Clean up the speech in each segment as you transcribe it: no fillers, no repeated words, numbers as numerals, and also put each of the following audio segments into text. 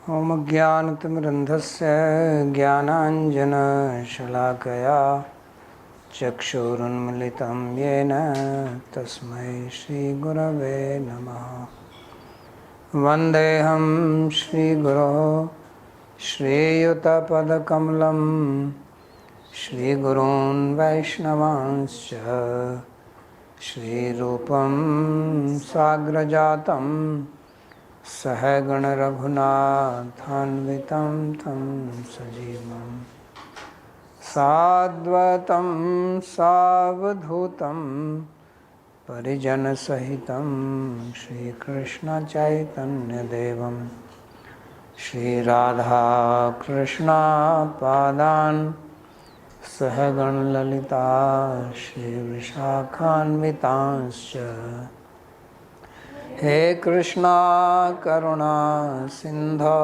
ॐ ज्ञानतिमिरन्धस्य ज्ञानाञ्जनशलाकया चक्षुरुन्मिलितं येन तस्मै श्रीगुरवे नमः। वन्देऽहं श्रीगुरोः श्रीयुतपदकमलं श्रीगुरून् वैष्णवांश्च श्रीरूपं साग्रजातं सहगणरघुनाथान्वितं तं सजीवं साद्वैतं सावधूतं परिजनसहितं श्रीकृष्णचैतन्यदेवं श्रीराधाकृष्णपादान् सहगणललिता श्रीविशाखान्वितांश्च। हे कृष्णा करुणा सिंधो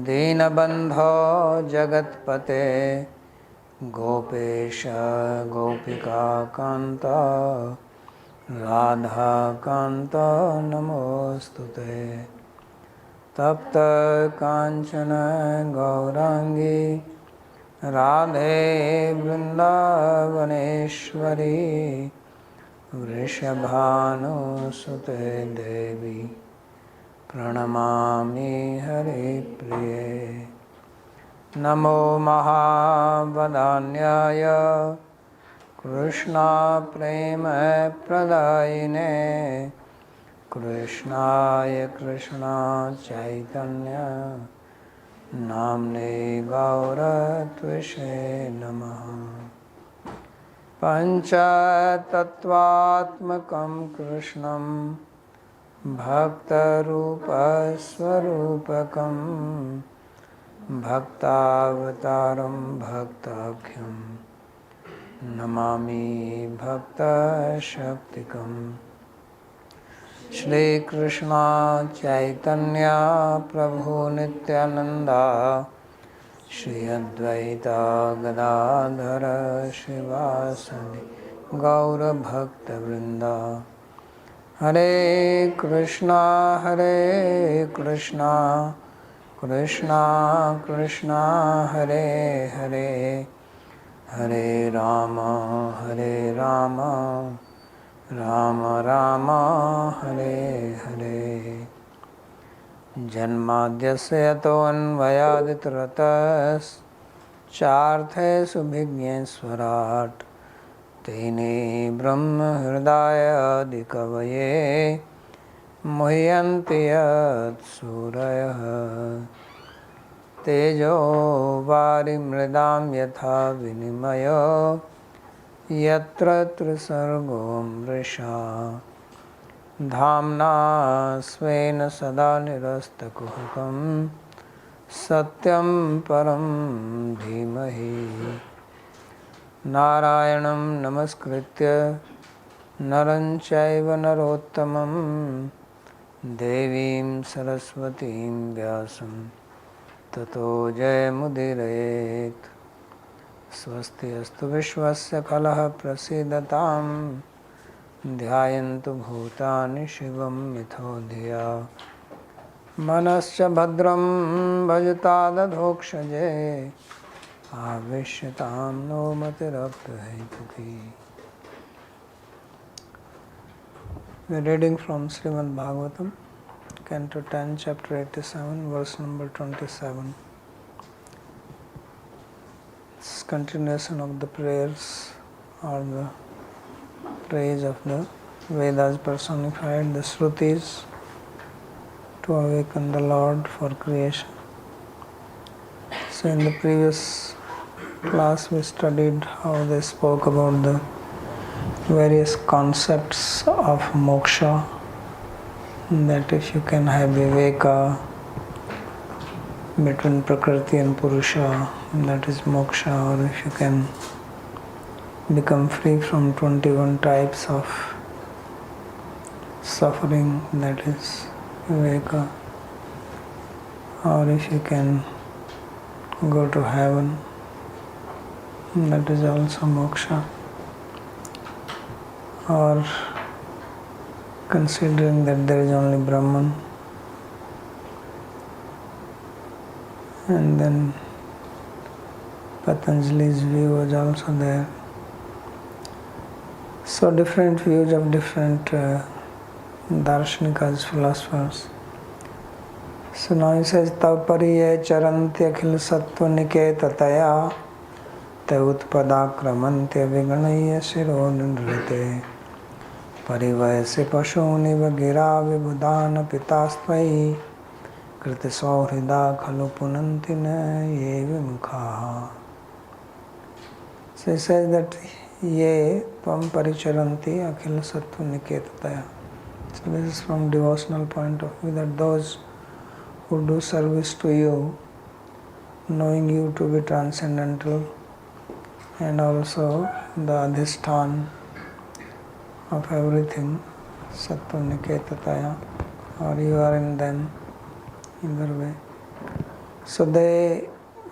दीनबंधो जगत्पते गोपेश गोपिका कांत राधा कांत नमोस्तुते। तप्त कांचन गौरांगी राधे वृंदावनेश्वरी वृषभानुसुते देवी प्रणमामि हरिप्रिये। नमो महावदान्याय कृष्णप्रेमप्रदायिने कृष्णाय कृष्णा चैतन्य नाम्ने गौरत्विषे नमः। पञ्चतत्त्वात्मकं कृष्णं भक्तरूपस्वरूपकं भक्तावतारं भक्ताख्यं नमामि भक्तशक्तिकं। श्रीकृष्ण चैतन्य प्रभु नित्यानंदा श्री अद्वैता गदाधर शिवासदि गौरभक्तवृंदा। हरे कृष्णा कृष्णा कृष्णा हरे हरे हरे राम राम राम हरे हरे। जन्माद्यस्य यतोऽन्वयादितरतश्चार्थे विघ्नेश्वराट् तेने ब्रह्महृदायादिकवये मुह्यन्ति यत्सूरयः। तेजो वारिमृदां यथा विनिमयो यत्र त्रिसर्गो मृषा धाम्ना स्वेन सदा निरस्तकुहकं सत्यं परं धीमहि। नारायणं नमस्कृत्य नरं चैव नरोत्तमं देवीं सरस्वतीं व्यासं ततो जयमुदीरयेत्। स्वस्ति अस्तु विश्वस्य फलः प्रसीदतां ध्यायन्तु भूतानि शिवं मिथो धिया। मनश्च भद्रं भजतादधोक्षजे आविश्यतां no मतिरप्यहैतुकी। We are reading from Śrīmad-Bhāgavatam, Canto 10, Chapter 87, verse number 27. It's continuation of the prayers or the praise of the Vedas personified, the Shrutis, to awaken the Lord for creation. So in the previous class we studied how they spoke about the various concepts of moksha, that if you can have viveka between Prakriti and Purusha, that is moksha, or if you can become free from 21 types of suffering, that is viveka, or if you can go to heaven, that is also moksha. Or considering that there is only Brahman, and then Patanjali's view was also there. So different views of different darshanikas, philosophers. So now he says, Tapariye charantya akhil sattva niketataya te utpadakramantya viganaya shiro nirrite parivayase pashuniva gira vibudana pitastvai kriti sauhrida khalu punantina ye vimukha. So he says that ye tvam paricharanti akhil sattva niketataya. So this is from devotional point of view, that those who do service to you, knowing you to be transcendental and also the adhisthana of everything, sattva niketataya, or you are in them, either way. So they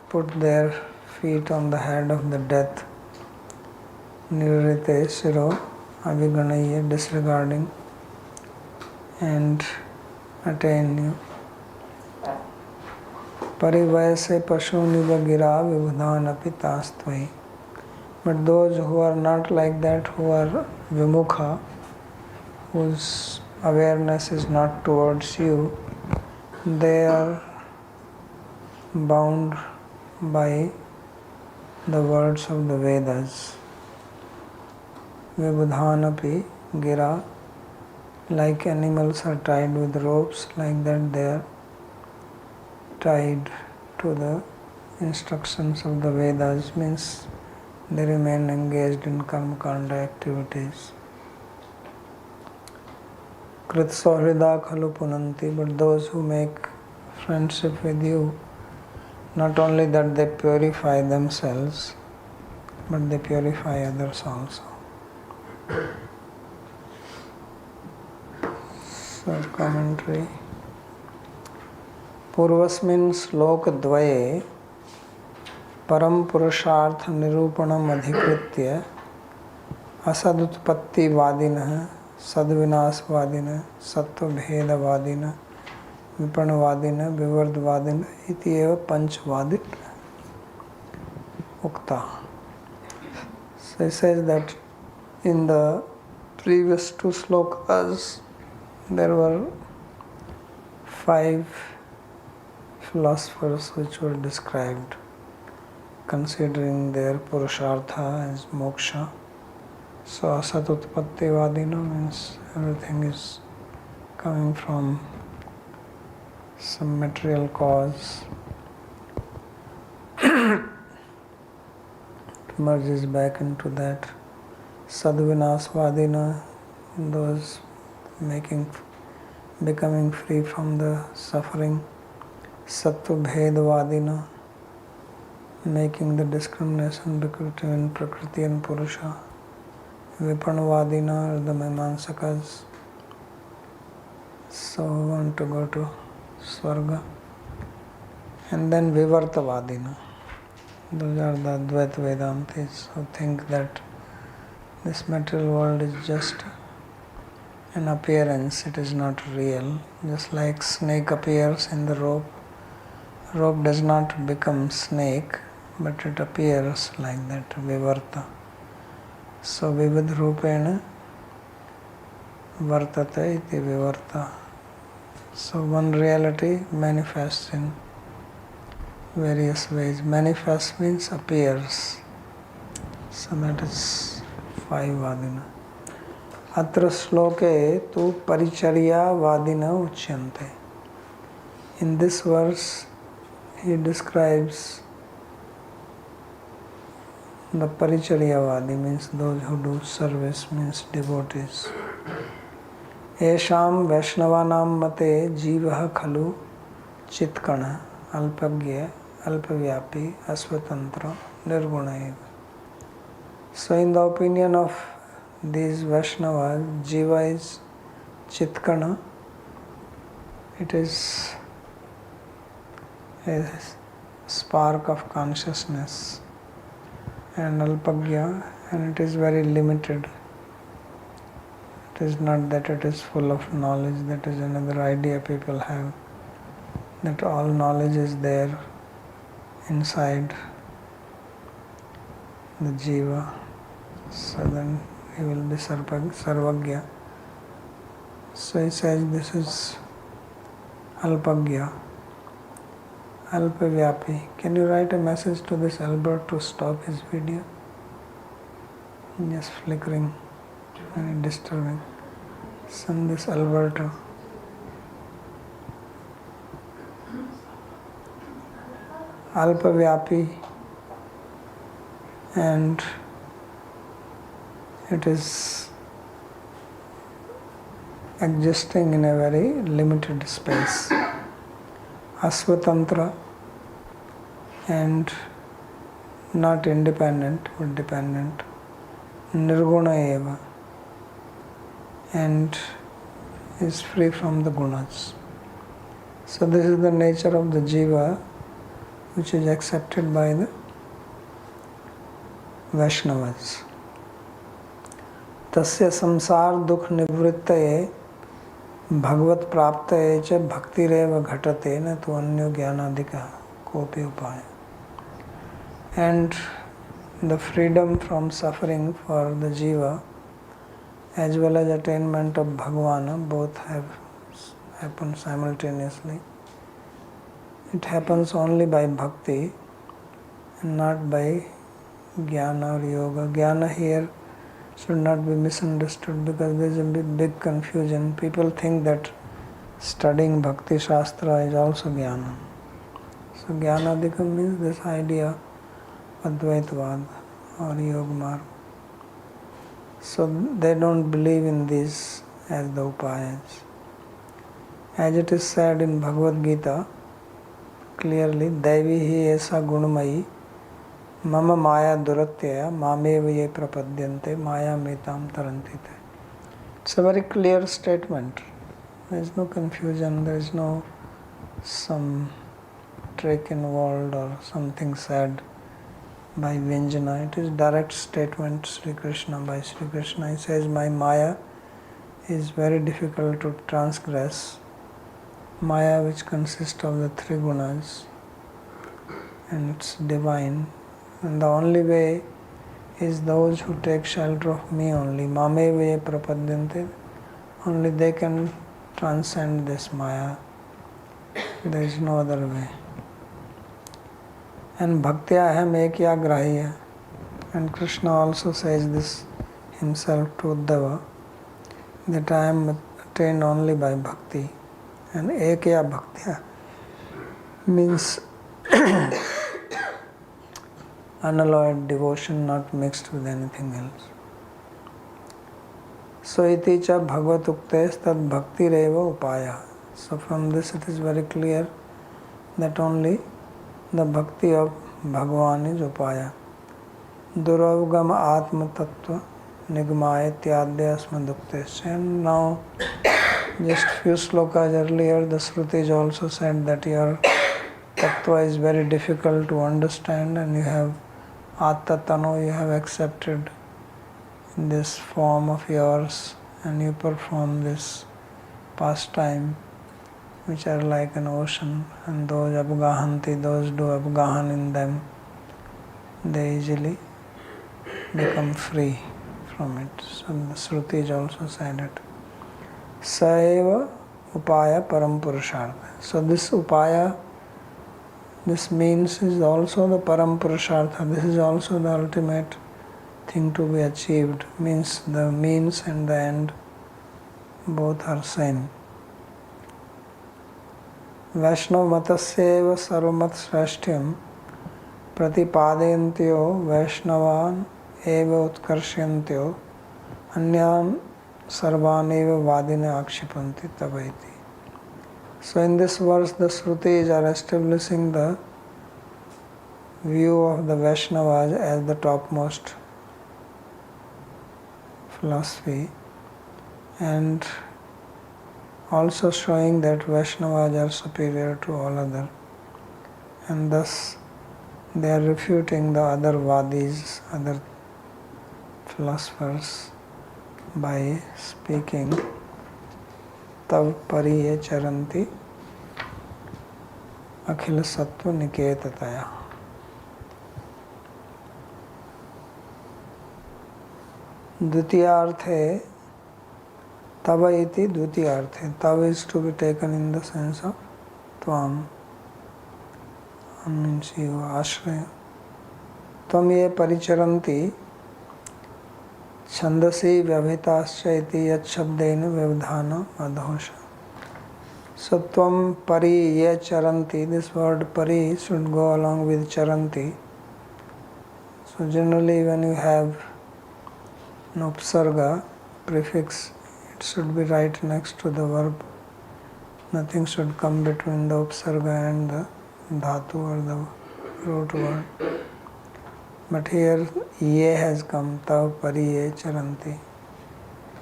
put their feet on the head of the death, nirrite shiro aviganaya, disregarding, and attain you. Parivayase pashuniva gira vibhudana pitastvai. But those who are not like that, who are vimukha, whose awareness is not towards you, they are bound by the words of the Vedas. Vibhudhanapi gira, like animals are tied with ropes, like that they are tied to the instructions of the Vedas, means they remain engaged in karma kanda activities. Krit sahrida khalu punanti, but those who make friendship with you, not only that they purify themselves, but they purify others also. So commentary. पूर्वस्मिन् श्लोकद्वये परम पुरुषार्थ निरूपणम् अधिकृत्य असदुत्पत्तिवादिनः, सद्विनाशवादिनः, सत्त्वभेदवादिनः, विपणवादिनः, विवर्तवादिनः इति एव पंचवादित उक्ता. So he says that in the previous two slokas there were 5 philosophers which were described, considering their purushartha as moksha. So asat utpatti vadina means everything is coming from some material cause. It merges back into that. Sadvinasvadina, those becoming free from the suffering. Sattva bhedavadina, making the discrimination between Prakriti and Purusha. Vipanavadina are the Mimamsakas, so want to go to Swarga. And then Vivartavadina, those are the Advaita Vedantis who think that this material world is just an appearance, it is not real. Just like snake appears in the rope, rope does not become snake, but it appears like that, vivarta. So vivid rupena vartate iti vivarta. So one reality manifests in various ways. Manifest means appears. So that is 5 vadina. Atra shloke tu paricharya vadina uchyante. In this verse he describes the paricharyavadi, means those who do service, means devotees. Esham Vaishnavanam mate Jiva khalu chitkana alpagya alpavyapi asvatantra nirgunaiva. So in the opinion of these Vaishnavas, Jiva is chitkana, it is a spark of consciousness, and alpagya, and it is very limited. It is not that it is full of knowledge. That is another idea people have, that all knowledge is there inside the Jiva, so then he will be Sarvagya. So he says this is Alpagya, Alpavyapi. Can you write a message to this Albert to stop his video? Just flickering, very disturbing. Send this Alberto. Alpavyapi, and it is existing in a very limited space. Asvatantra, and not independent but dependent. Nirguna eva, and is free from the gunas. So this is the nature of the Jiva, which is accepted by the Vaishnavas. Tasya samsar dukh nivrittaye bhagavat praptaye cha bhaktireva ghatate na tu anyo jnanadika kopi upaya. And the freedom from suffering for the Jiva as well as attainment of Bhagavana both have happened simultaneously. It happens only by bhakti and not by jnana or yoga. Jnana here should not be misunderstood because there is a big confusion. People think that studying Bhakti Shastra is also jnana. So jnanadika means this idea Advaitavad or Yoga Marg. So they don't believe in these as the upayas. As it is said in Bhagavad Gita, clearly, Devi hi esa gunamayi mama maya duratyaya mameva ye prapadyante maya metam tarantite. It's a very clear statement. There is no confusion, there is no some trick involved or something said by Vyanjana. It is direct statement Sri Krishna by Sri Krishna. He says, my maya is very difficult to transgress. Maya, which consists of the three gunas, and it's divine. And the only way is those who take shelter of me only. Mameva prapadyante. Only they can transcend this Maya. There is no other way. And bhaktya aham ekya grahya. And Krishna also says this himself to Uddhava, that I am attained only by bhakti. And ekya bhaktya means unalloyed devotion, not mixed with anything else. So iti cha bhagavat uktes tad bhakti reva upaya. So from this it is very clear that only the bhakti of Bhagavan is upaya. Duravgama atma tattva nigmaya tyadya asmaduktes. And now, just few slokas earlier, the Shrutis also said that your tattva is very difficult to understand, and you have Attatano, you have accepted in this form of yours, and you perform this pastime, which are like an ocean, and those abgahanti, those do abgahan in them, they easily become free from it. So the Shrutis also said it. Saeva upaya param purushartha. So this upaya, this means is also the param purushartha. This is also the ultimate thing to be achieved. Means the means and the end both are same. Vaishnava matasyeva sarvamat shrashtyam प्रतिपादयन्त्यो वैष्णवान् एव उत्कर्षयन्त्यो अन्यान् सर्वान् एव वादिने आक्षिपन्ति तवैति. So in this verse the Shrutis are establishing the view of the Vaishnavas as the topmost philosophy, and also showing that Vaishnavas are superior to all other, and thus they are refuting the other Vadis, other philosophers, by speaking Tav Pariye Charanti Akhila Sattva Niketataya. Dvitiyarthe Tava iti Dvitiyarthe. Tava is to be taken in the sense of Tvam. Means you, Ashraya. Tvam ye paricharanti Chandasi vyavhitascha iti yat shabdena vyavdhana adhosha. So tvam pari ye charanti, this word pari should go along with charanti. So generally when you have an upsarga prefix, it should be right next to the verb. Nothing should come between the upsarga and the dhatu or the root word. But here ye has come, tav pari ye charanti.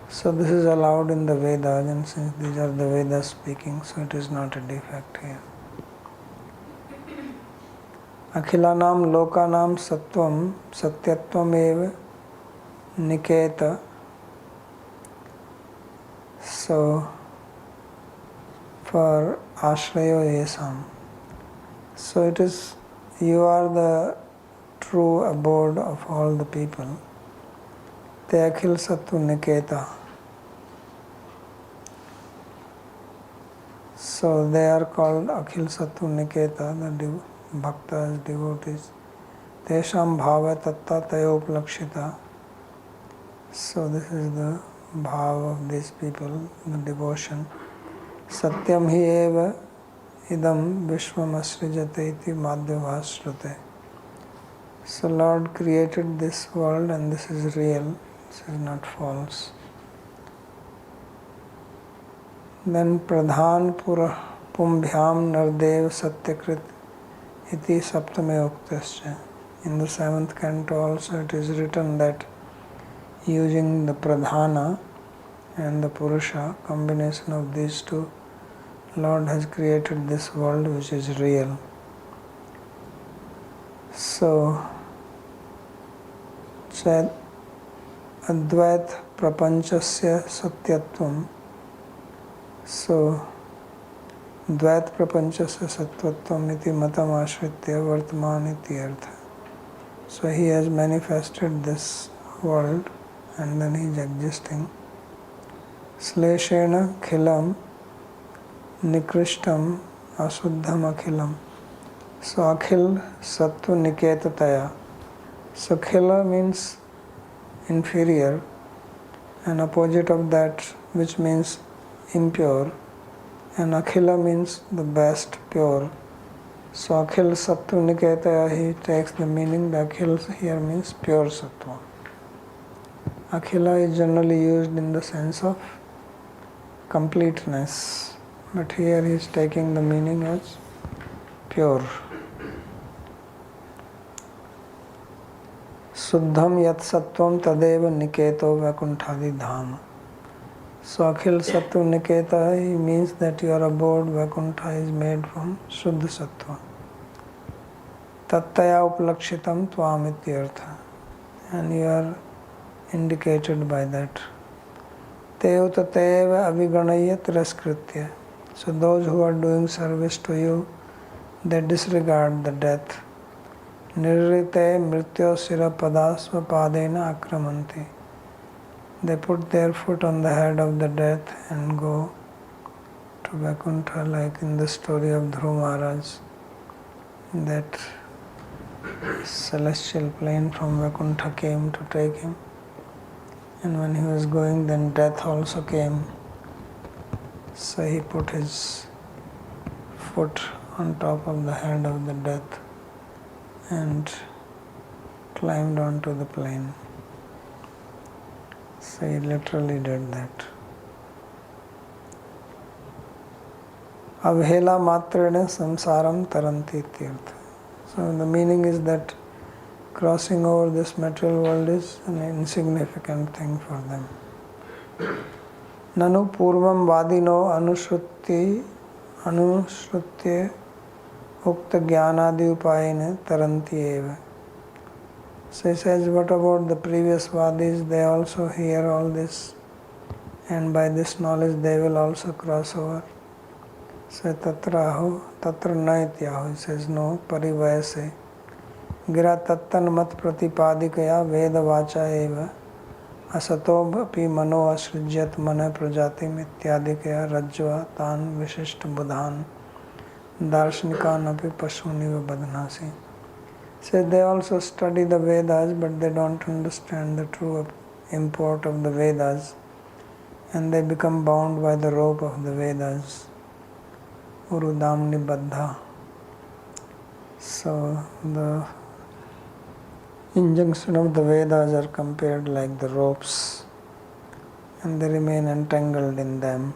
So this is allowed in the Vedas, and since these are the Vedas speaking, so it is not a defect here. Akhilanam lokanam sattvam satyatvam eva niketa. So for ashrayo yesam. So it is, you are the true abode of all the people. Te akhil sattu niketa. So they are called akhil sattu niketa, the bhaktas, devotees. Tesham bhava tatta tayoplakshita. So this is the bhava of these people, the devotion. Satyam hi eva idam vishvam asrijate iti madhyavasrute. So Lord created this world and this is real, this is not false. Then pradhan pura pumbhyam nardev satyakrit iti saptame uktascha. In the 7th canto also it is written that using the pradhana and the purusha, combination of these two, Lord has created this world which is real. So Advait prapanchasya satyatvam. So Dvait prapanchasya satyatvam iti matam ashritya vartman iti artha. So he has manifested this world and then he is existing. Sleshena khilam nikrishtam asuddham akhilam. So akhil sattu niketataya. So khila means inferior, and opposite of that which means impure, and akhila means the best, pure. So akhil sattu niketaya, he takes the meaning, the akhil here means pure sattva. Akhila is generally used in the sense of completeness, but here he is taking the meaning as pure. Suddham yat sattvam tadeva niketo vakunthadi dham. So akhil sattu niketa, he means that your abode Vakuntha is made from Shuddha sattva. Tattaya uplakshitam tvam ityartha. And you are indicated by that. Teo tateva aviganaya tiraskritya. So those who are doing service to you, they disregard the death. Nirrite mrityo sirapada svapadena akramanti. They put their foot on the head of the death and go to Vaikuntha, like in the story of Dhruva Maharaj, that celestial plane from Vaikuntha came to take him. And when he was going, then death also came. So he put his foot on top of the head of the death and climbed onto the plane. So he literally did that. Avhela matrena samsaram taranti tirtha. So the meaning is that crossing over this material world is an insignificant thing for them. Nanu purvam vadino anushrutya ukta jnanadi upayena taranti eva. So he says, what about the previous vadis? They also hear all this, and by this knowledge they will also cross over. So tatra na ityaho. He says, no, parivayase. Gira tattan mat pratipadikaya veda vacha eva असतोऽपि मनो असृज्यत मन प्रजातिम इत्यादिकया रज्ज्वा तान् विशिष्ट बुधान् दार्शनिकान् अपि पशूनिव बध्नासि. So they also study the Vedas, but they don't understand the true import of the Vedas, and they become bound by the rope of the Vedas. Urudamni Baddha. So the injunction of the Vedas are compared like the ropes, and they remain entangled in them.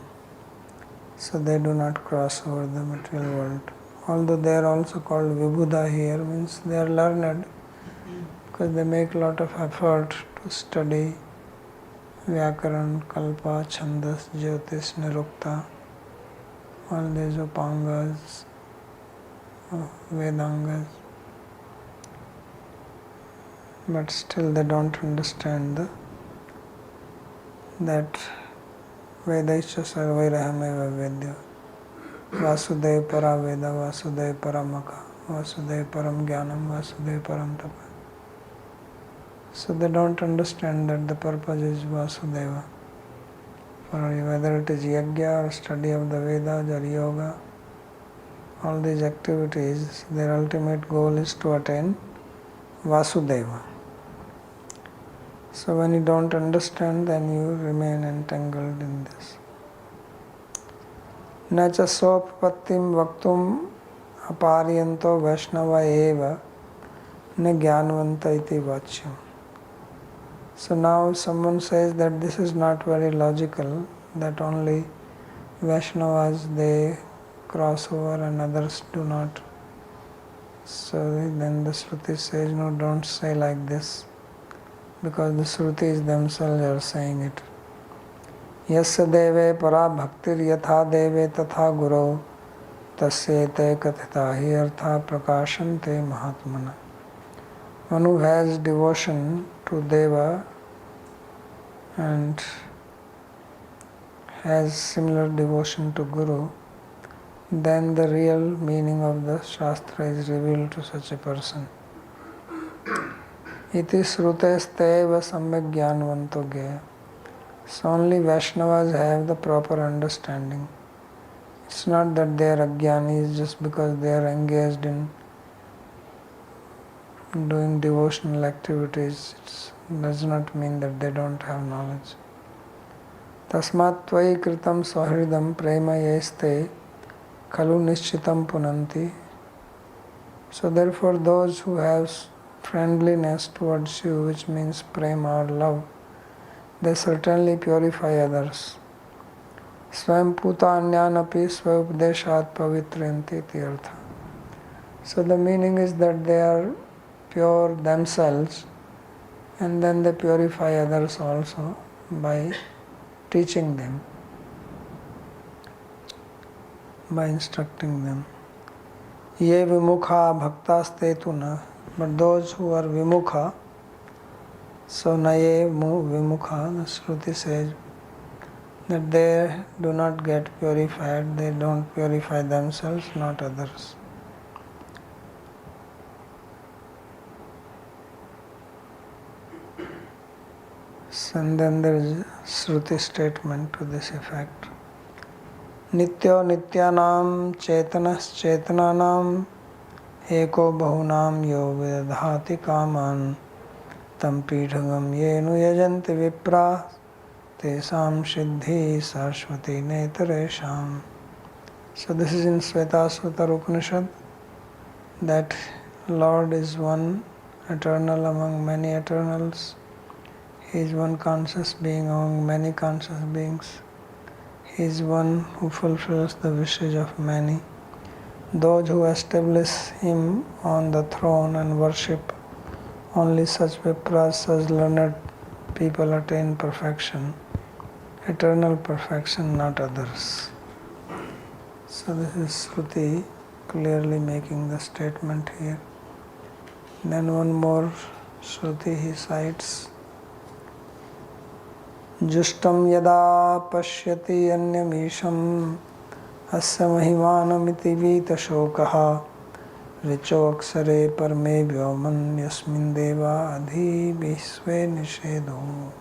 So they do not cross over the material world. Although they are also called Vibhuda here, means they are learned, because they make a lot of effort to study Vyakaran, Kalpa, Chandas, Jyotish, Nirukta, all these Upangas, Vedangas. But still they don't understand that Vedaischa Sarvairahameva Vedya. Vasudev Para Veda, Vasudev Paramaka, Vasudev Param Jnanam, Vasudev Param Tapa. So they don't understand that the purpose is Vasudeva. For whether it is Yajna or study of the Vedas or Yoga, all these activities, their ultimate goal is to attain Vasudeva. So when you don't understand, then you remain entangled in this. न च स्वोपपत्तिं वक्तुम् अपारयन्तो वैष्णवा एव न ज्ञानवन्त इति वाच्यम्. So now someone says that this is not very logical, that only Vaishnavas they cross over and others do not. So then the Shruti says, no, don't say like this, because the Shrutis themselves are saying it. यस्य देवे परा भक्तिर यथा देवे तथा गुरो तस्येते कथिता हि अर्था प्रकाशन्ते महात्मना. One who has devotion to Deva and has similar devotion to Guru, then the real meaning of the Shastra is revealed to such a person. Iti shrutesteva samyak jnanvanto gaya. So only Vaishnavas have the proper understanding. It's not that they are ajnanis just because they are engaged in doing devotional activities. It does not mean that they don't have knowledge. Tasmat tvai kritam sahridam prema yeste khalu nishchitam punanti. So therefore those who have friendliness towards you, which means prema or love, they certainly purify others. Swam putanyanapi svayupdeshat pavitranti tirtha. So the meaning is that they are pure themselves and then they purify others also by teaching them, by instructing them. Ye vimukha bhaktaste tu na. But those who are vimukha, so naye vimukha, the Shruti says that they do not get purified, they don't purify themselves, not others. And then there is a Shruti statement to this effect. Nityo nityanam chetanas chetananam eko bahunam yo vedhati kaman tam pidhagam yenu yajanti vipra tesam siddhi saraswati netaresham. So this is in Svetasvatar Upanishad, that Lord is one eternal among many eternals. He is one conscious being among many conscious beings. He is one who fulfills the wishes of many. Those who establish Him on the throne and worship, only such vipras, such learned people attain perfection, eternal perfection, not others. So this is Shruti clearly making the statement here. Then one more Shruti he cites. Justam yada pashyati anyamisham asya mahimanamiti vita shokaha richo aksare parme vyoman yasmin deva adhi visve nishedo.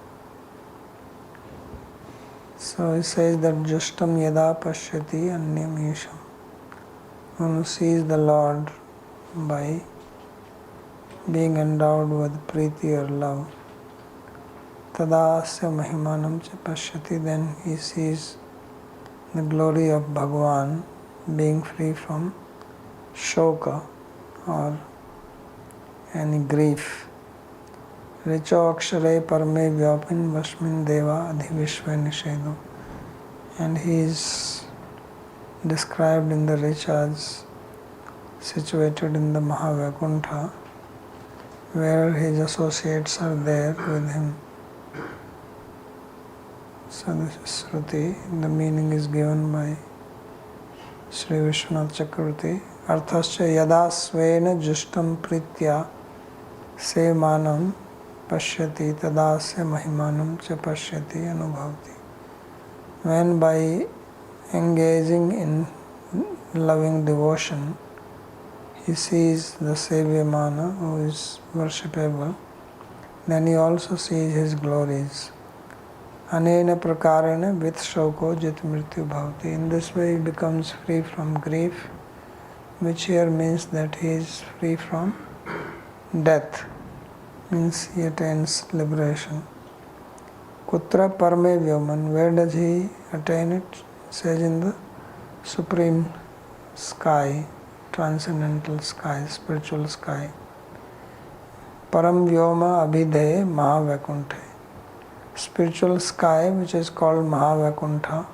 So he says that Justam yada pashyati anyam yesham. One who sees the Lord by being endowed with priti or love, tada asya mahimanam cha pashyati, then he sees the glory of Bhagavan being free from shoka or any grief. Richo akshare parme vyapin vasmin deva adhivishve nishedo. And he is described in the riches situated in the Mahavaikuntha, where his associates are there with him. So this is Shruti. The meaning is given by Sri Vishwanath Chakravarti. Arthascha yada svena justam pritya semanam pashyati tadasya mahimanam cha pashyati anubhavati. When by engaging in loving devotion he sees the Sevyamana who is worshipable, then he also sees his glories. Anena prakarena vit shoko jit mrityu bhavati. In this way he becomes free from grief, which here means that he is free from death, means he attains liberation. Kutra parme vyoman, where does he attain it? It says in the supreme sky, transcendental sky, spiritual sky. Param vyoma abhidhe mahavaikunthe. Spiritual sky which is called Mahavaikuntha,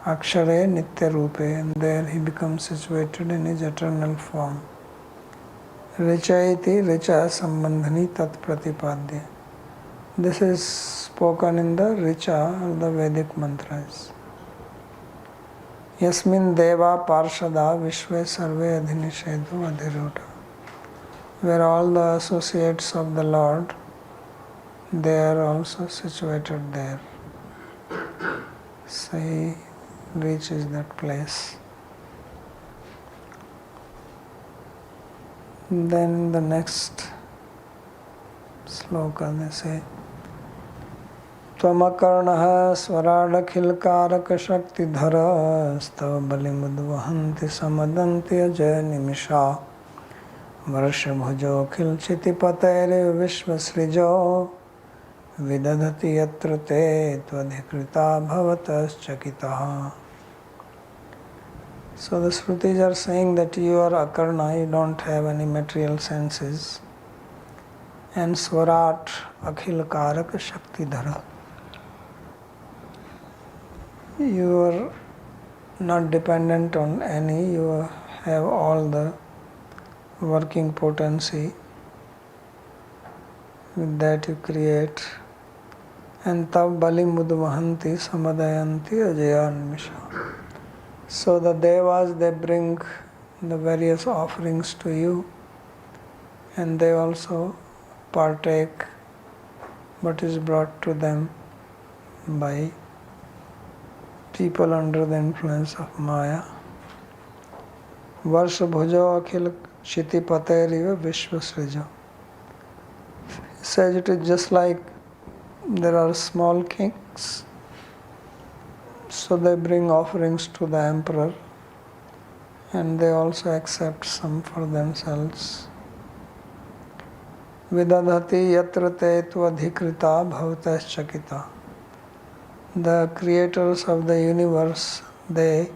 Akshare Nitya Rupe, and there he becomes situated in his eternal form. Richaiti Richa Sambandhani Tat Pratipadya. This is spoken in the Richa of the Vedic mantras. Yasmin Deva Parshada Vishwe Sarve Adhinishedu Adhiruta. Where all the associates of the Lord, they are also situated there. So he reaches that place. Then the next sloka they say, Tvamakarnaha swaradakilkaraka shaktidhara stav balimudvahanti samadanti ajaya nimisha varshabhujo khilchitipataire vishvasrijo vidadhati yatra te tvadhikrita bhavatas chakitaha. So the Shrutis are saying that you are akarna, you don't have any material senses, and swarat akhil karaka shaktidhara. You are not dependent on any, you have all the working potency. With that you create. And tab bali mudvahanti samadayanti ajayanmisha. So the devas, they bring the various offerings to you, and they also partake what is brought to them by people under the influence of Maya. Varsha bhujo akhil shitipatariva vishvasrijo. Says it is just like there are small kings, so they bring offerings to the emperor and they also accept some for themselves. Vidadhati yatra te tvadhikrita bhavatas chakita. The creators of the universe, they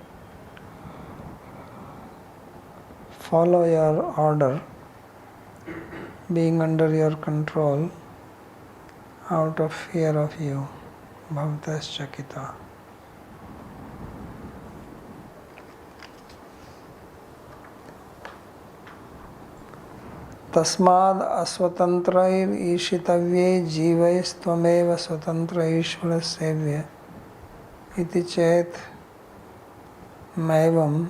follow your order, being under your control, out of fear of you. Bhavatas chakita. Tasmad asvatantrair ishitavye jivaistvameva swatantra ishvara sevya iti chet maivam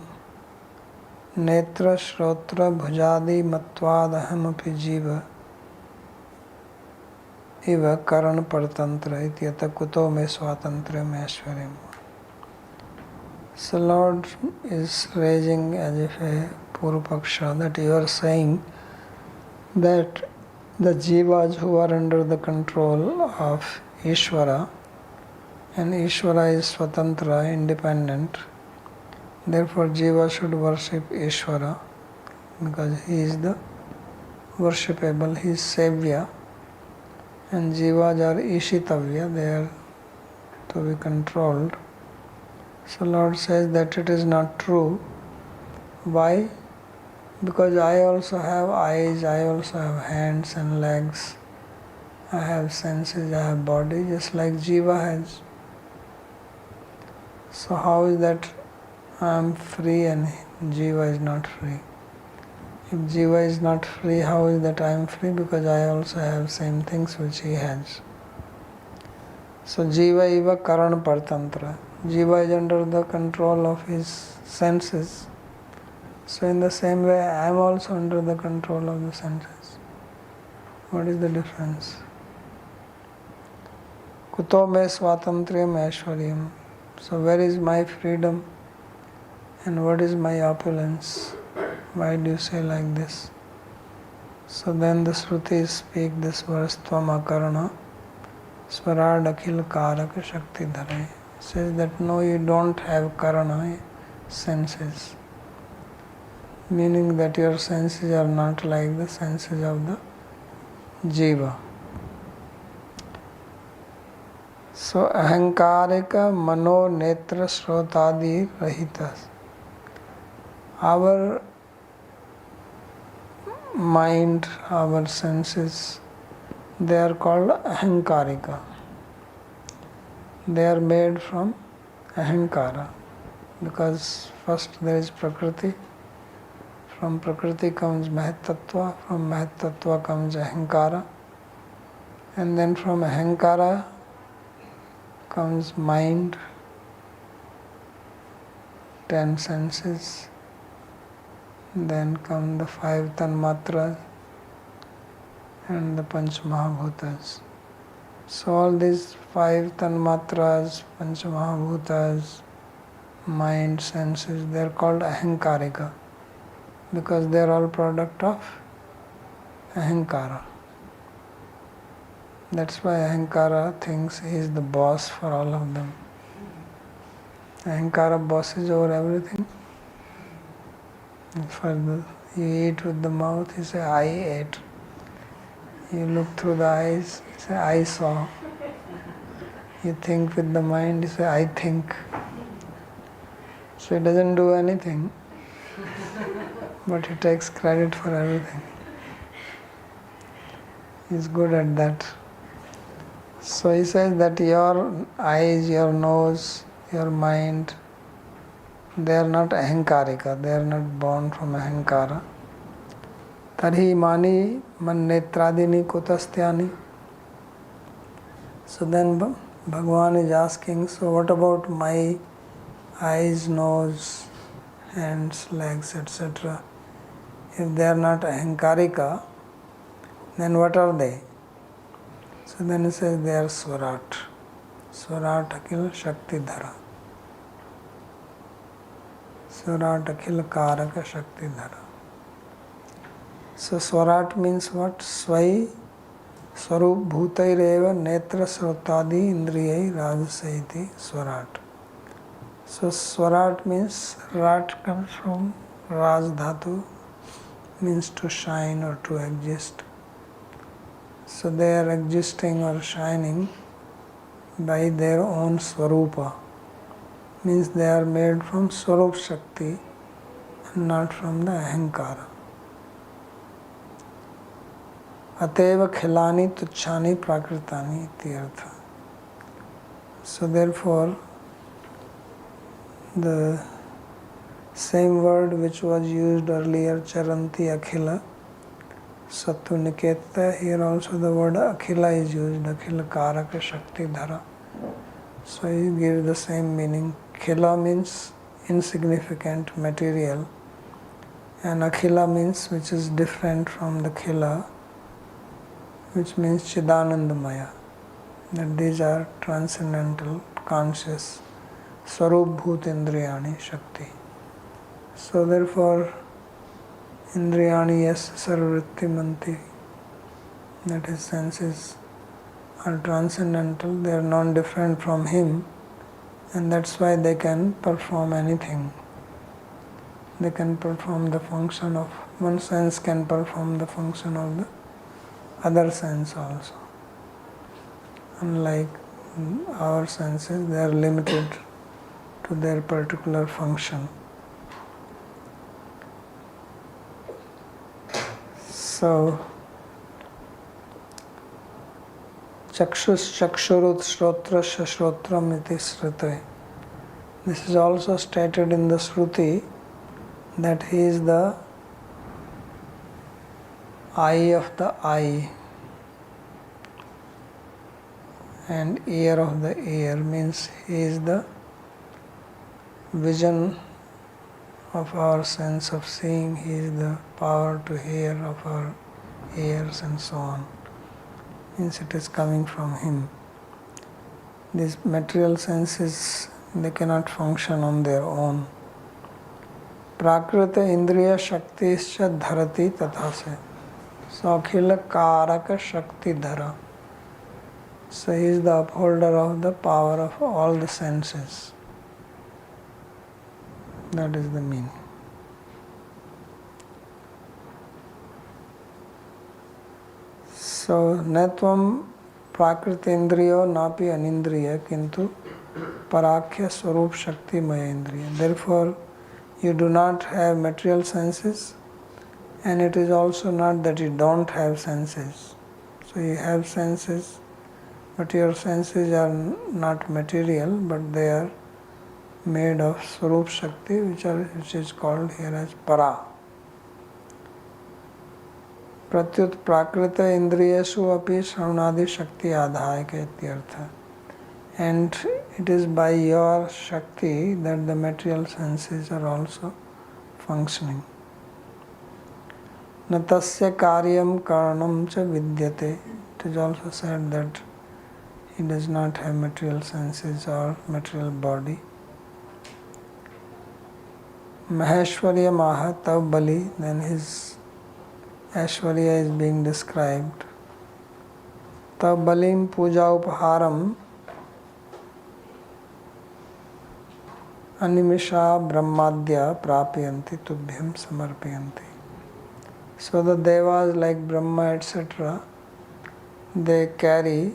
netra shrotra bhujadi matvad ahamapi jiva iva karana paratantra iti yata kuto me swatantra me ashvaryam. So Lord is raising as if a Purvapaksha that you are saying that the jivas who are under the control of Ishvara, and Ishvara is Swatantra, independent. Therefore, Jiva should worship Ishvara because he is the worshipable, he is Sevya, and Jivas are Ishitavya, they are to be controlled. So Lord says that it is not true. Why? Because I also have eyes, I also have hands and legs, I have senses, I have body, just like Jiva has. So how is that I am free and Jiva is not free? If Jiva is not free, how is that I am free? Because I also have same things which he has. So Jiva eva Karan Partantra. Jiva is under the control of his senses. So in the same way, I am also under the control of the senses. What is the difference? Kuto me swatantriyam aishwaryam. So where is my freedom and what is my opulence? Why do you say like this? So then the Shrutis speak this verse, Tvam akarana swarad akhil karaka shakti dhare. Says that no, you don't have karana, senses. Meaning that your senses are not like the senses of the Jiva. So ahankarika mano netra shrotadi rahitas. Our mind, our senses, they are called ahankarika. They are made from ahankara because first there is prakriti. From prakriti comes mahatattva, from mahatattva comes ahankara, and then from ahankara comes mind, 10 senses, then come the 5 tanmatras and the Panch Mahabhutas. So all these 5 tanmatras, Panch Mahabhutas, mind, senses, they are called ahankarika because they are all product of ahankara. That's why ahankara thinks he is the boss for all of them. Ahankara bosses over everything. You eat with the mouth, you say, I ate. You look through the eyes, you say, I saw. You think with the mind, you say, I think. So he doesn't do anything, but he takes credit for everything. He's good at that. So he says that your eyes, your nose, your mind, they are not ahankarika, they are not born from ahankara. Tarhi mani man netradini kutastyani. So then Bhagavan is asking, so what about my eyes, nose, hands, legs, etc.? If they are not ahankarika, then what are they? So then he says they are swarat. Swarat akhil shakti dhara. Swarat akhil karaka shakti dhara. So swarat means what? Svai swarup bhutaireva netra srotadi indriyai rajasaiti swarat. So swarat means, rat comes from raj dhatu, means to shine or to exist. So they are existing or shining by their own swarupa. Means they are made from swarup shakti and not from the ahankara. Ateva khilani tuchhani prakritani ityartha. So therefore, the same word which was used earlier, charanti akhila, Sattu Niketa, here also the word akhila is used, akhila karaka shakti dhara. So he gives the same meaning. Khila means insignificant, material, and akhila means which is different from the khila, which means chidanandamaya. That these are transcendental, conscious, swarup bhut indriyani shakti. So therefore, indriyani yes sarvritti manti, that is senses are transcendental, they are non-different from him, and that's why they can perform anything. They can perform the function of one sense, can perform the function of the other sense also. Unlike our senses, they are limited to their particular function. So, Chakshus Chakshurut Shrotrasya Shrotram iti Srute. This is also stated in the Shruti that he is the eye of the eye and ear of the ear, means he is the vision of our sense of seeing, he is the power to hear of our ears and so on. Means it is coming from him. These material senses, they cannot function on their own. Prakrita Indriya Shaktischa Dharati Tathase. So Akhila Karaka Shakti Dhara. So he is the upholder of the power of all the senses. That is the meaning. So Natvam Prakriti Indriyo Napi Anindriya Kintu Parakhya Swarup Shakti Maya Indriya. Therefore, you do not have material senses, and it is also not that you don't have senses. So you have senses, but your senses are not material, but they are made of Swarup Shakti, which is called here as Para. Pratyut Prakrita Indriyasu api Shravnadi Shakti Adhayaka ityartha. And it is by your Shakti that the material senses are also functioning. Natasya karyam karanam cha vidyate. It is also said that he does not have material senses or material body. Maheshwarya Maha Tav Bali, then his Aishwarya is being described. Tav Balim Puja Upaharam Animisha Brahmadya Prapyanti Tubhyam Samarpyanti. So the Devas like Brahma etc., they carry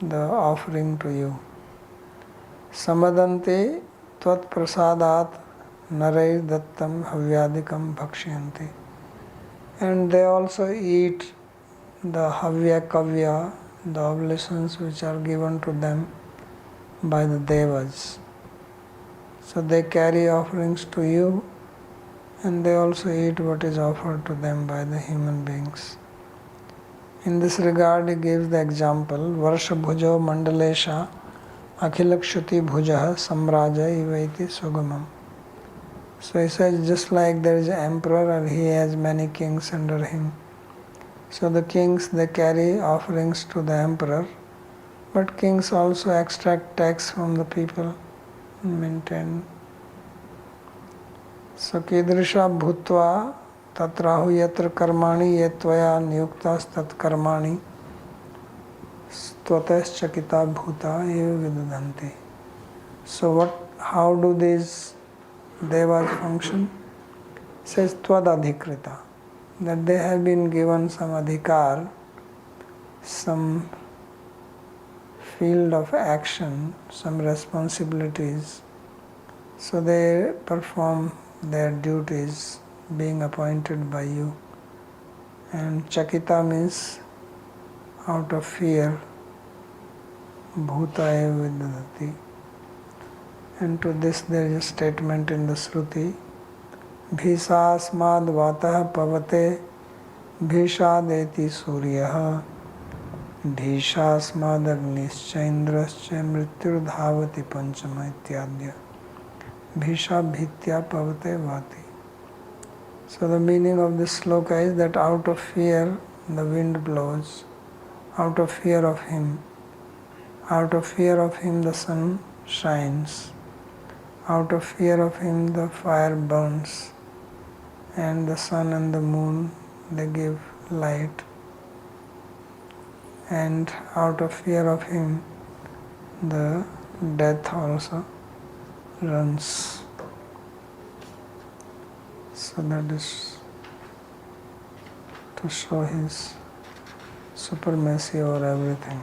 the offering to you. Samadante Tvat Prasadat Narai Dattam Havyadikam Bhakshayanti. And they also eat the Havya Kavya, the oblations which are given to them by the Devas. So they carry offerings to you, and they also eat what is offered to them by the human beings. In this regard, he gives the example, Varsha Bhujo Mandalesha Akhilakshuti Bhujaha Samraja Ivaiti Sugamam. So he says, just like there is an emperor and he has many kings under him. So the kings, they carry offerings to the emperor, but kings also extract tax from the people and maintain. So Kidrisha Bhutva Tatrahu Yatra Karmani Yetvaya Niyuktas Tat Karmani Stvatas Chakita Bhuta Eva Vidadanti. So how do these Devas function? It says Tvad Adhikrita, that they have been given some adhikar, some field of action, some responsibilities. So they perform their duties being appointed by you. And Chakita means out of fear, Bhuta eva vidadati. And to this there is a statement in the Shruti, Bhisasmad vatah pavate bhishadeti suryaha bhishasmad agnischa indrascha mrityur dhavati panchama ityadya bhisha bhitya pavate vati. So the meaning of this sloka is that out of fear the wind blows, out of fear of him the sun shines, out of fear of him the fire burns, and the sun and the moon, they give light, and out of fear of him, the death also runs. So that is to show his supremacy over everything.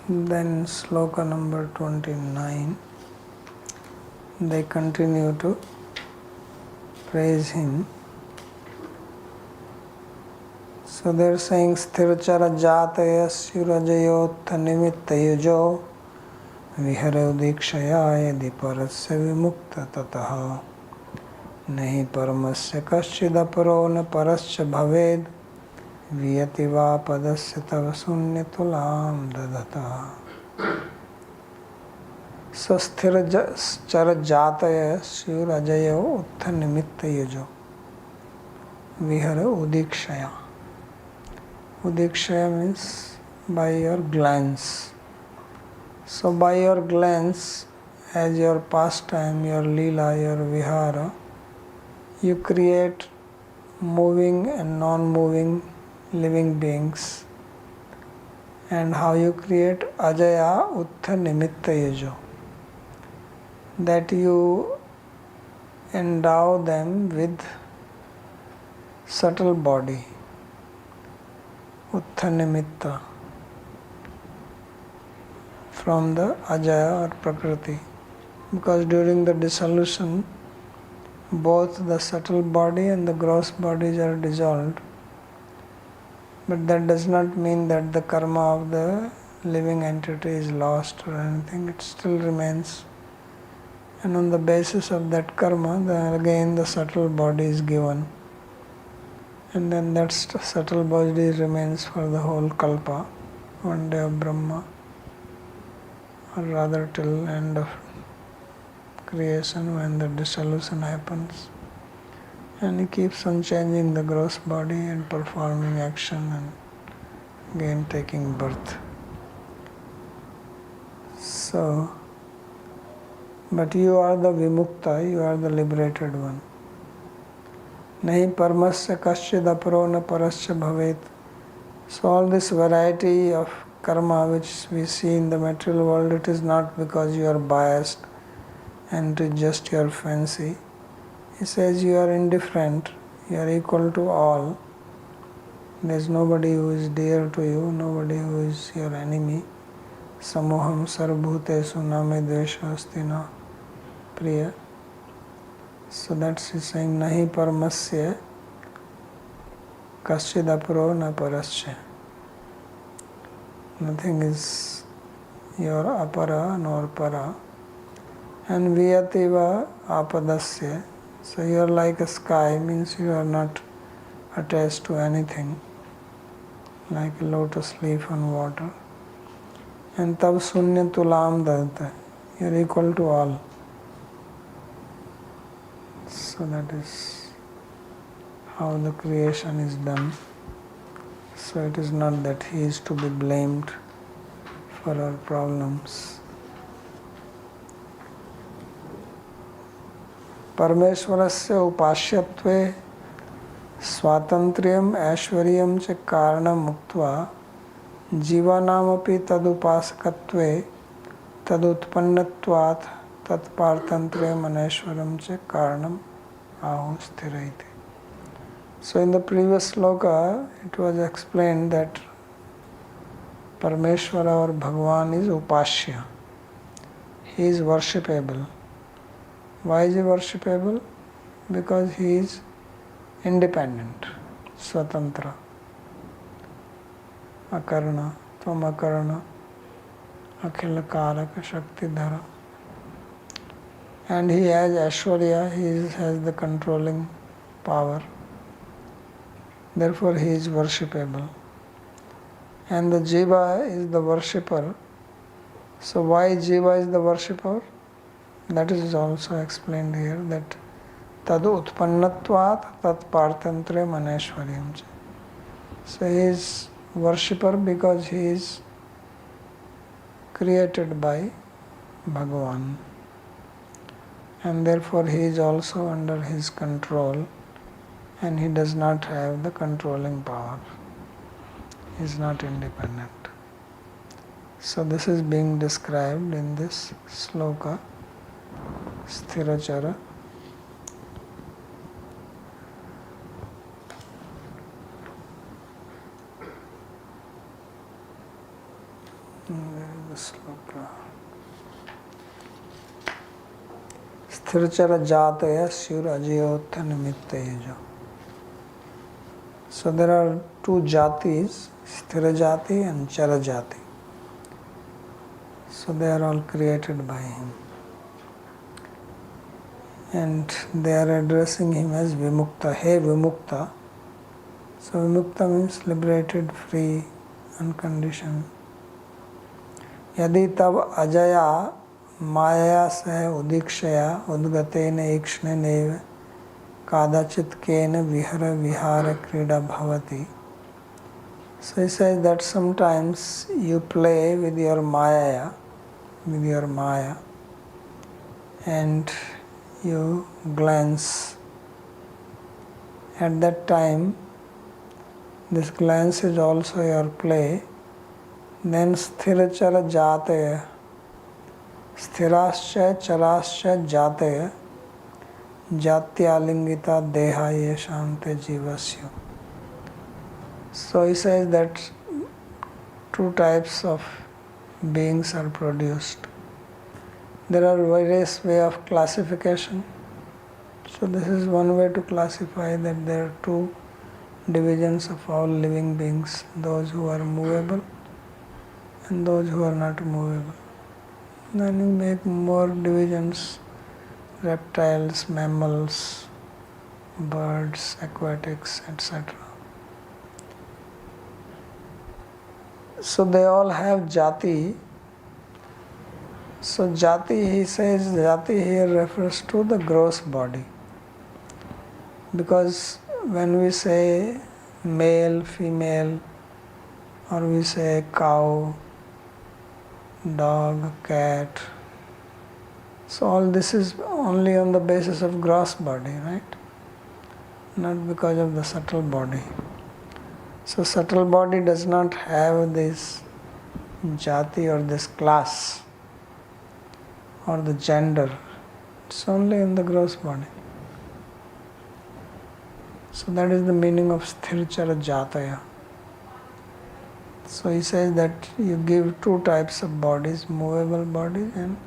Then sloka number 29, they continue to praise him. So they are saying sthirchara jataya surajayotha nimitta yujo vihare udikshaya yadi parasya vimukta tataha nahi paramasya kaschidaparo na parasya bhaved viyati va padasya tava sunyatulam dadata. So sthirchara jataya surajaya uttha nimitta yujo vihare udikshaya. Udikshaya means by your glance. So by your glance, as your pastime, your lila, your vihara, you create moving and non-moving living beings. And how you create ajaya uttha nimitta yujo, that you endow them with subtle body. Uttha nimitta, from the ajaya or prakriti, because during the dissolution both the subtle body and the gross bodies are dissolved, but that does not mean that the karma of the living entity is lost or anything. It still remains, and on the basis of that karma again the subtle body is given. And then that subtle body remains for the whole kalpa, one day of Brahma, or rather till end of creation when the dissolution happens. And he keeps on changing the gross body and performing action and again taking birth. So, but you are the vimukta, you are the liberated one. Nahi paramasya kaschidaparo na parasya bhavet. So all this variety of karma which we see in the material world, it is not because you are biased and it is just your fancy. He says you are indifferent, you are equal to all. There is nobody who is dear to you, nobody who is your enemy. Samoham sarvbhutesu name dvesha astina priya. So that's he saying nahi paramasya kaschidaparo na parasya. Nothing is your apara nor para. And viyativa apadasya. So you are like a sky, means you are not attached to anything, like a lotus leaf on water. And tab sunya tulam dadata. You are equal to all. So that is how the creation is done. So it is not that he is to be blamed for our problems. Parmeshwarasya upashyatve स्वातंत्र्यम Aishwaryam च कारणम मुक्त्वा जीवानामपि तदुपासकत्वे तदुत्पन्नत्वात् तत्पारतंत्र्यम अनैश्वर्यम च कारणम आहु स्थिरैति. So in the previous sloka it was explained that Parameshwara or Bhagavan is upashya. He is worshipable. Why is he worshipable? Because he is independent, swatantra, akarana, tvamakarana, akhila karaka shaktidhara. And he has Aishwarya, he has the controlling power. Therefore he is worshipable. And the Jiva is the worshipper. So why Jiva is the worshipper? That is also explained here, that tadu utpannatvat tat partantrem aneshwaryam. So he is worshipper because he is created by Bhagavan. And therefore he is also under his control and he does not have the controlling power. He is not independent. So this is being described in this sloka, Sthirachara. There is the sloka. Sthirachara jataya syur ajayotha nimittayeja. So there are two jatis, Sthira jati and Chara jati. So they are all created by him. And they are addressing him as Vimukta. Hey Vimukta. So Vimukta means liberated, free, unconditioned. Yadi tab ajaya maya sah udikshaya udgatena ikshne kadachit kena vihara vihara krida bhavati. So he says that sometimes you play with your maya, and you glance. At that time, this glance is also your play. Then sthirachara jataya, sthirascha charascha jataya, jatyalingita deha yeshante jivasya. So he says that two types of beings are produced. There are various ways of classification. So this is one way to classify that there are two divisions of all living beings, those who are movable and those who are not movable. Then you make more divisions: reptiles, mammals, birds, aquatics, etc. So they all have jati. So jati, he says, jati here refers to the gross body. Because when we say male, female, or we say cow, dog, cat, so all this is only on the basis of gross body, right? Not because of the subtle body. So subtle body does not have this jati or this class or the gender. It's only in the gross body. So that is the meaning of sthirachara jataya. So he says that you give two types of bodies, movable bodies and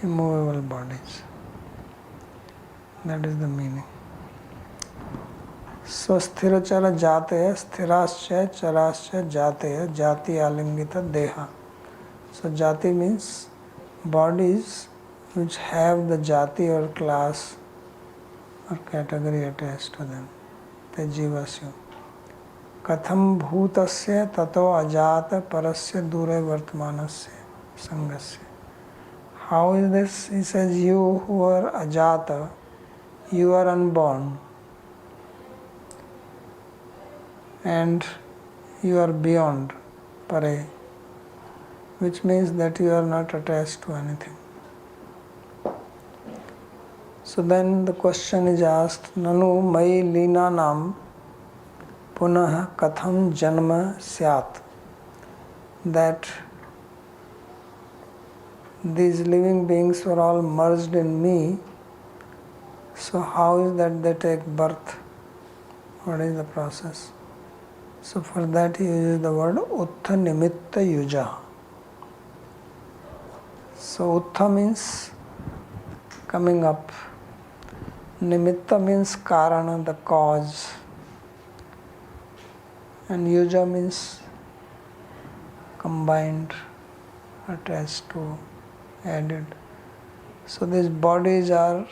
immovable bodies. That is the meaning. So sthirachara jataya, sthirascha charascha jataya, jati alingita deha. So jati means bodies which have the jati or class or category attached to them. Te jivasya. Katham bhutasya tato ajata parasya dure vartmanasya sangasya. How is this? He says, you who are ajata, you are unborn, and you are beyond pare, which means that you are not attached to anything. So then the question is asked, Nanu mai lina nam punah katham janma syat, that these living beings were all merged in me, so how is that they take birth? What is the process? So for that he uses the word Uttha Nimitta Yuja. So Uttha means coming up. Nimitta means Karana, the cause. And Yuja means combined, attached to, added. So these bodies are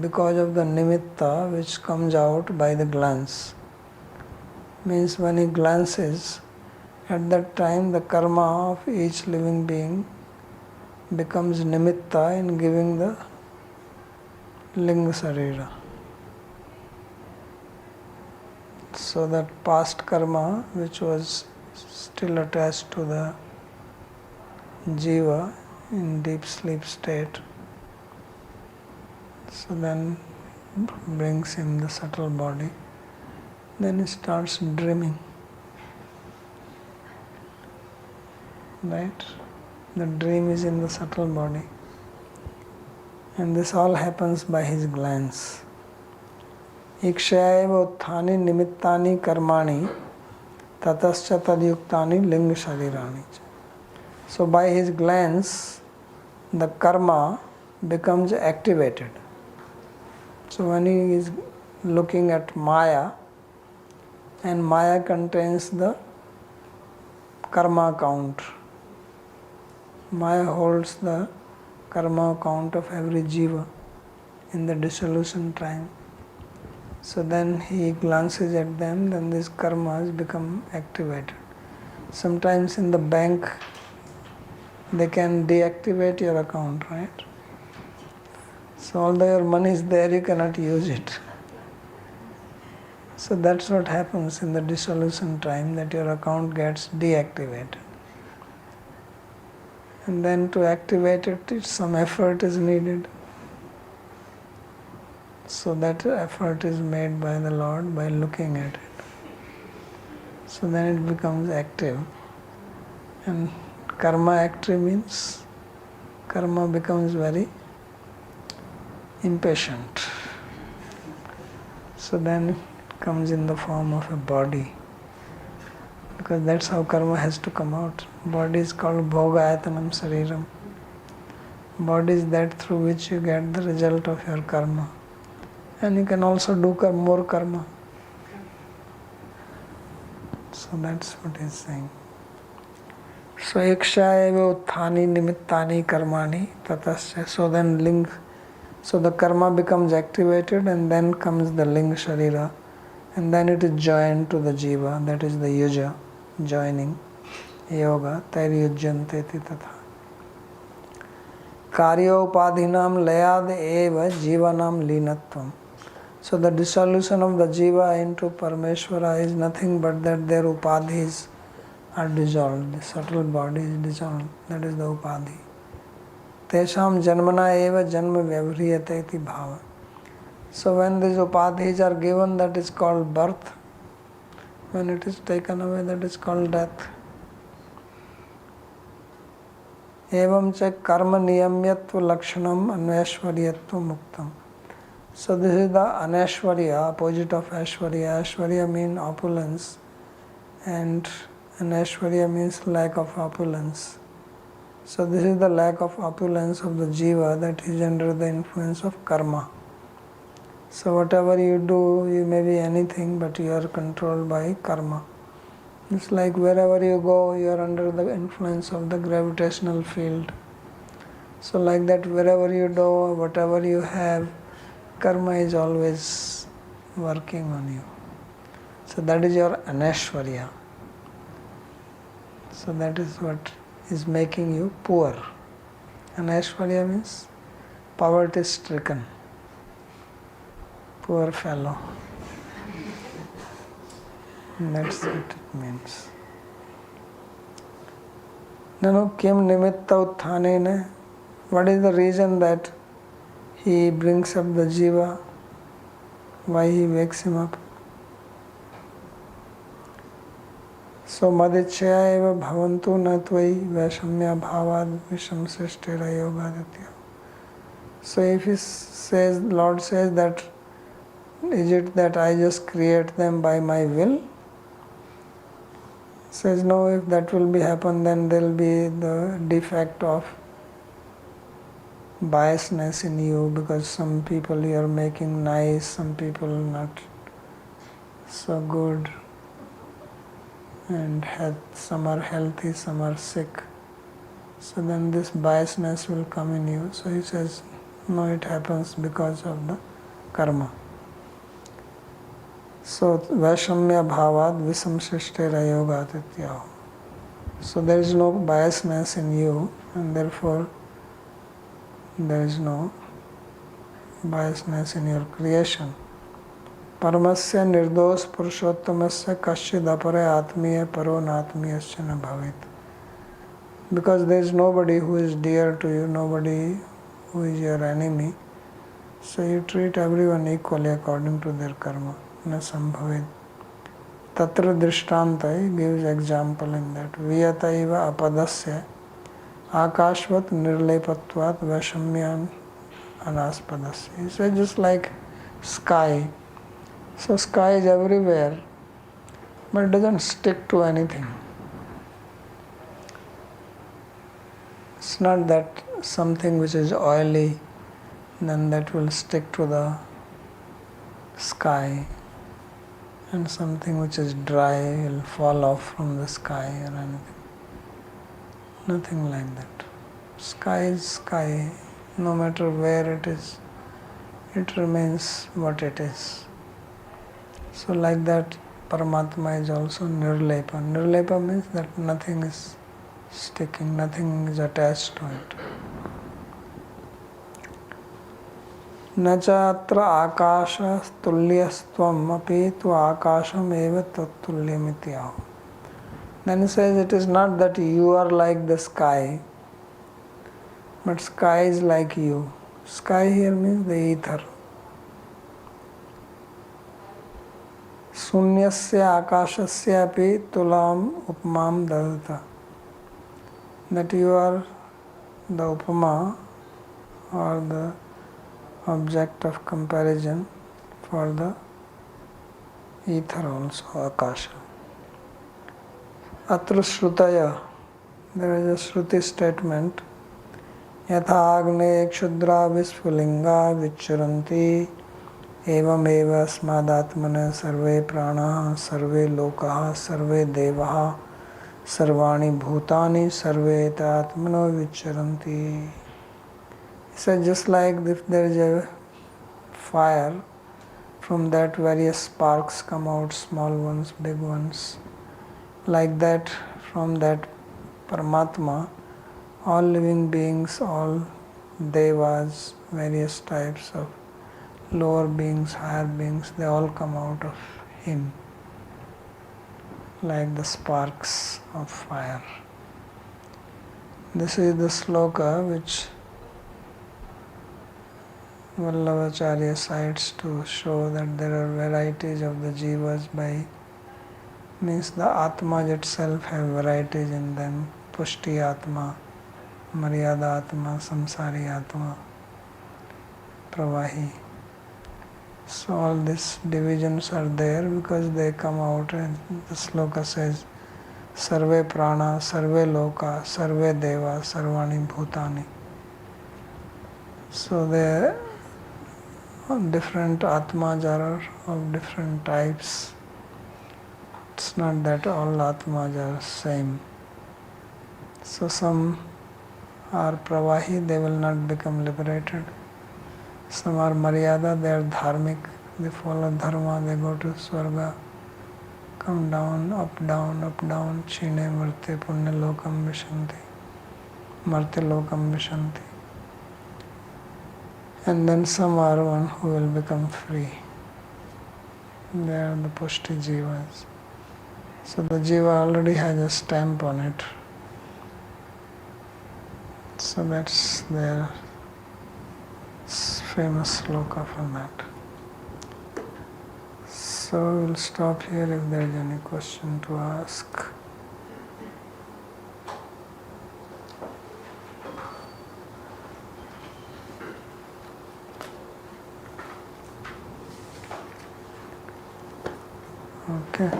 because of the nimitta which comes out by the glance. Means when he glances, at that time the karma of each living being becomes nimitta in giving the linga sarira. So that past karma which was still attached to the Jiva in deep sleep state, so then brings him the subtle body, then he starts dreaming. Right? The dream is in the subtle body. And this all happens by his glance. Ikshayeva utthani nimittani karmani tatascha tadyuktani linga sharirani. So by his glance, the karma becomes activated. So when he is looking at Maya, and Maya contains the karma account. Maya holds the karma account of every jiva in the dissolution time. So then he glances at them, then these karmas become activated. Sometimes in the bank, they can deactivate your account, right? So although your money is there, you cannot use it. So that's what happens in the dissolution time, that your account gets deactivated. And then to activate it, some effort is needed. So that effort is made by the Lord by looking at it. So then it becomes active. And karma active means karma becomes very impatient. So then it comes in the form of a body. Because that's how karma has to come out. Body is called bhogayatanam sariram. Body is that through which you get the result of your karma. And you can also do more karma. So that's what he's saying. So ikshayeva utthani nimittani karmani tatasya. So then ling, so the karma becomes activated and then comes the linga sharira. And then it is joined to the jiva, that is the yuja, joining. Yoga, tairiyujyante tatha. Karyopadhinam layad eva jivanam linatvam. So the dissolution of the jiva into Parameshwara is nothing but that their upadhis are dissolved. The subtle body is dissolved. That is the upadhi. Tesham janmana eva janma vyavhriyate iti bhava. So when these upadhis are given, that is called birth. When it is taken away, that is called death. Evam cha karma niyamyatva lakshanam anvashvaryatva muktam. So this is the anashvarya, opposite of ashvarya. Ashvarya means opulence and anashvarya means lack of opulence. So this is the lack of opulence of the jiva that is under the influence of karma. So whatever you do, you may be anything, but you are controlled by karma. It's like wherever you go, you are under the influence of the gravitational field. So like that, wherever you do, whatever you have, karma is always working on you. So that is your anashvarya. So that is what is making you poor. Anashvarya means poverty stricken. Poor fellow. That's what it means. Nanu kim nimitta utthane. What is the reason that he brings up the jiva? Why he wakes him up? So madicchaya eva bhavantu na tvai vaishamya bhavad visham srishtera yogaditya. So if he says, Lord says that, is it that I just create them by my will? Says no, if that will be happen, then there will be the defect of biasness in you, because some people you are making nice, some people not so good, and some are healthy, some are sick. So then this biasness will come in you. So he says, no, it happens because of the karma. So vaishamya bhavad visamsrishtera yogatityaho. So there is no biasness in you, and therefore there is no biasness in your creation. Paramasya nirdos purushottamasya kasyid apare atmiya paro natmiyasya na bhavit. Because there is nobody who is dear to you, nobody who is your enemy. So you treat everyone equally according to their karma. Na sambhavet. Tatra drishtanta, he gives example in that. Viyataiva apadasya akashvat nirlepatvat vaishamyan anaspadasya. He says just like sky. So sky is everywhere, but it doesn't stick to anything. It's not that something which is oily, then that will stick to the sky, and something which is dry will fall off from the sky or anything. Nothing like that. Sky is sky. No matter where it is, it remains what it is. So like that, Paramatma is also nirlepa. Nirlepa means that nothing is sticking, nothing is attached to it. Nachatra akasha tulyastvam api tu akasham eva tattulyamiti ahu. Then he says it is not that you are like the sky, but sky is like you. Sky here means the ether. Sunyasya akashasya api tulam upamam dadata. That you are the upama or the object of comparison for the ether also, akasha. Atra shrutaya, there is a shruti statement. Yatha agne kshudra vispulinga vichuranti evam eva smadatmana sarve prana sarve lokaha sarve devaha sarvani bhutani sarve etatmano vicharanti. He said just like if there is a fire, from that various sparks come out, small ones, big ones. Like that, from that Paramatma, all living beings, all devas, various types of lower beings, higher beings, they all come out of him, like the sparks of fire. This is the sloka which Vallabhacharya cites to show that there are varieties of the jivas by means the Atmas itself have varieties in them. Pushti Atma, Maryada Atma, Samsari Atma, Pravahi. So all these divisions are there because they come out, and the sloka says Sarve Prana, Sarve Loka, Sarve Deva, Sarvani Bhutani. So the different Atmas are of different types. It's not that all Atmas are same. So some are Pravahi, they will not become liberated. Some are Maryada, they are Dharmic, they follow Dharma, they go to Swarga, come down, up, down, Chine, Marte, Punya Lokam Vishanti, Marte Lokam Vishanti. And then some are one who will become free. They are the Pushti Jivas. So the Jiva already has a stamp on it. So that's their famous sloka for that. So we'll stop here if there is any question to ask. Okay.